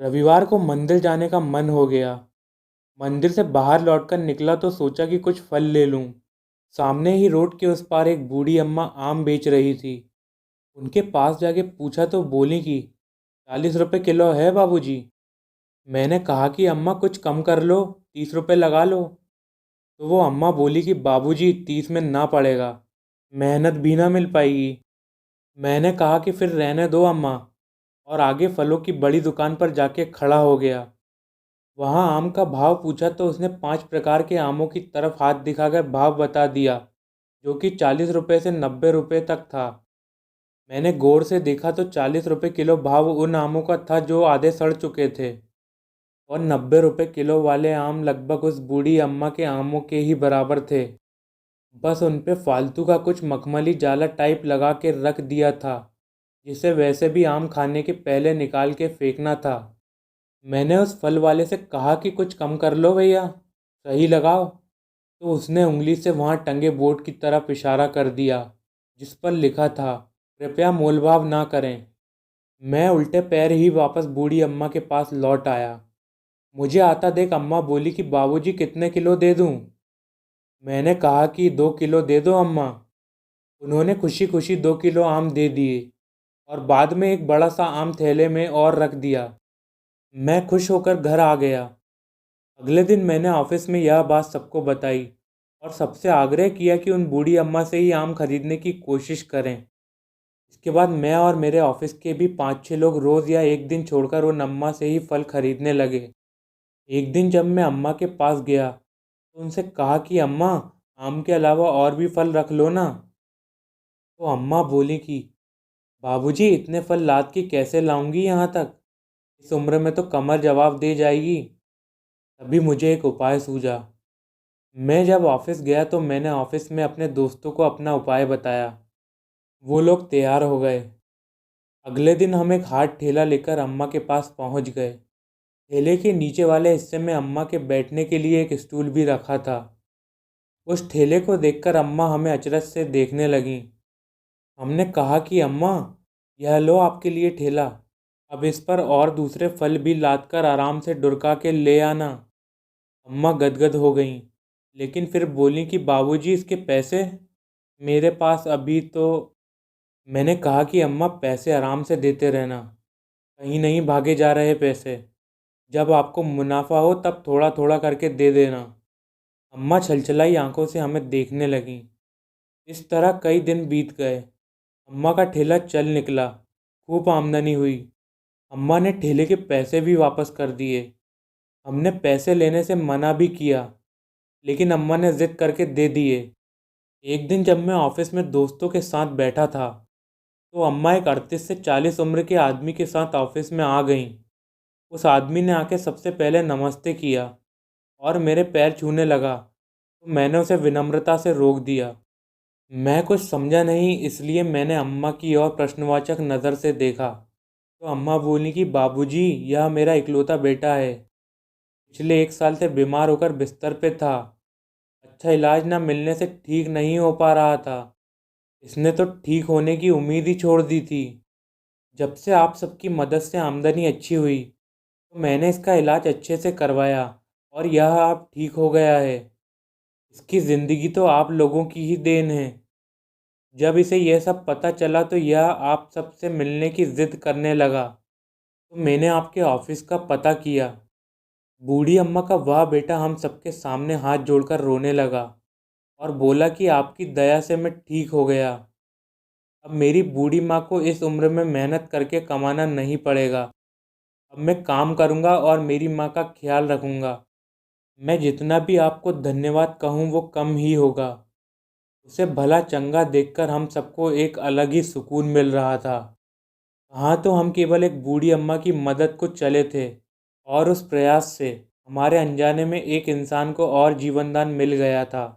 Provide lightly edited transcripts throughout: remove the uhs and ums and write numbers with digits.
रविवार को मंदिर जाने का मन हो गया। मंदिर से बाहर लौटकर निकला तो सोचा कि कुछ फल ले लूं। सामने ही रोड के उस पार एक बूढ़ी अम्मा आम बेच रही थी। उनके पास जाके पूछा तो बोली कि 40 रुपये किलो है बाबूजी। मैंने कहा कि अम्मा कुछ कम कर लो, 30 रुपये लगा लो। तो वो अम्मा बोली कि बाबूजी 30 में ना पड़ेगा, मेहनत भी ना मिल पाएगी। मैंने कहा कि फिर रहने दो अम्मा, और आगे फलों की बड़ी दुकान पर जाके खड़ा हो गया। वहाँ आम का भाव पूछा तो उसने 5 प्रकार के आमों की तरफ हाथ दिखाकर भाव बता दिया, जो कि 40 रुपये से 90 रुपये तक था। मैंने गौर से देखा तो 40 रुपये किलो भाव उन आमों का था जो आधे सड़ चुके थे, और 90 रुपये किलो वाले आम लगभग उस बूढ़ी अम्मा के आमों के ही बराबर थे। बस उन पे फालतू का कुछ मखमली जाला टाइप लगा के रख दिया था, जिसे वैसे भी आम खाने के पहले निकाल के फेंकना था। मैंने उस फल वाले से कहा कि कुछ कम कर लो भैया, सही लगाओ। तो उसने उंगली से वहाँ टंगे बोर्ड की तरफ इशारा कर दिया, जिस पर लिखा था, कृपया मोलभाव ना करें। मैं उल्टे पैर ही वापस बूढ़ी अम्मा के पास लौट आया। मुझे आता देख अम्मा बोली कि बाबूजी कितने किलो दे दूँ। मैंने कहा कि 2 किलो दे दो अम्मा। उन्होंने खुशी खुशी 2 किलो आम दे दिए, और बाद में एक बड़ा सा आम थैले में और रख दिया। मैं खुश होकर घर आ गया। अगले दिन मैंने ऑफिस में यह बात सबको बताई, और सबसे आग्रह किया कि उन बूढ़ी अम्मा से ही आम खरीदने की कोशिश करें। इसके बाद मैं और मेरे ऑफिस के भी 5-6 लोग रोज़ या एक दिन छोड़कर उन अम्मा से ही फल खरीदने लगे। एक दिन जब मैं अम्मा के पास गया तो उनसे कहा कि अम्मा, आम के अलावा और भी फल रख लो ना। तो अम्मा बोली कि बाबूजी इतने फल लाद के कैसे लाऊंगी यहाँ तक, इस उम्र में तो कमर जवाब दे जाएगी। तभी मुझे एक उपाय सूझा। मैं जब ऑफिस गया तो मैंने ऑफिस में अपने दोस्तों को अपना उपाय बताया। वो लोग तैयार हो गए। अगले दिन हम एक हाथ ठेला लेकर अम्मा के पास पहुंच गए। ठेले के नीचे वाले हिस्से में अम्मा के बैठने के लिए एक स्टूल भी रखा था। उस ठेले को देखकर अम्मा हमें अचरज से देखने लगीं। हमने कहा कि अम्मा, यह लो आपके लिए ठेला, अब इस पर और दूसरे फल भी लाद कर आराम से डुरका के ले आना। अम्मा गदगद हो गईं, लेकिन फिर बोली कि बाबूजी इसके पैसे, मेरे पास अभी तो। मैंने कहा कि अम्मा पैसे आराम से देते रहना, कहीं नहीं भागे जा रहे पैसे, जब आपको मुनाफा हो तब थोड़ा थोड़ा करके दे देना। अम्मा छलछलाई आंखों से हमें देखने लगीं। इस तरह कई दिन बीत गए। अम्मा का ठेला चल निकला, खूब आमदनी हुई। अम्मा ने ठेले के पैसे भी वापस कर दिए। हमने पैसे लेने से मना भी किया, लेकिन अम्मा ने ज़िद करके दे दिए। एक दिन जब मैं ऑफिस में दोस्तों के साथ बैठा था तो अम्मा एक 38 से 40 उम्र के आदमी के साथ ऑफिस में आ गईं। उस आदमी ने आके सबसे पहले नमस्ते किया और मेरे पैर छूने लगा, तो मैंने उसे विनम्रता से रोक दिया। मैं कुछ समझा नहीं, इसलिए मैंने अम्मा की ओर प्रश्नवाचक नज़र से देखा। तो अम्मा बोली कि बाबूजी, यह मेरा इकलौता बेटा है, पिछले 1 साल से बीमार होकर बिस्तर पे था। अच्छा इलाज ना मिलने से ठीक नहीं हो पा रहा था। इसने तो ठीक होने की उम्मीद ही छोड़ दी थी। जब से आप सबकी मदद से आमदनी अच्छी हुई तो मैंने इसका इलाज अच्छे से करवाया, और यह अब ठीक हो गया है। इसकी ज़िंदगी तो आप लोगों की ही देन है। जब इसे यह सब पता चला तो यह आप सबसे मिलने की ज़िद करने लगा, तो मैंने आपके ऑफिस का पता किया। बूढ़ी अम्मा का वह बेटा हम सबके सामने हाथ जोड़कर रोने लगा और बोला कि आपकी दया से मैं ठीक हो गया। अब मेरी बूढ़ी माँ को इस उम्र में मेहनत करके कमाना नहीं पड़ेगा। अब मैं काम करूँगा और मेरी माँ का ख्याल रखूँगा। मैं जितना भी आपको धन्यवाद कहूँ वो कम ही होगा। उसे भला चंगा देखकर हम सबको एक अलग ही सुकून मिल रहा था। हाँ, तो हम केवल एक बूढ़ी अम्मा की मदद को चले थे, और उस प्रयास से हमारे अनजाने में एक इंसान को और जीवनदान मिल गया था।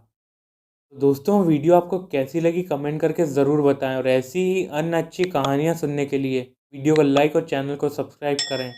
तो दोस्तों, वीडियो आपको कैसी लगी कमेंट करके ज़रूर बताएं, और ऐसी ही अन्य अच्छी कहानियाँ सुनने के लिए वीडियो को लाइक और चैनल को सब्सक्राइब करें।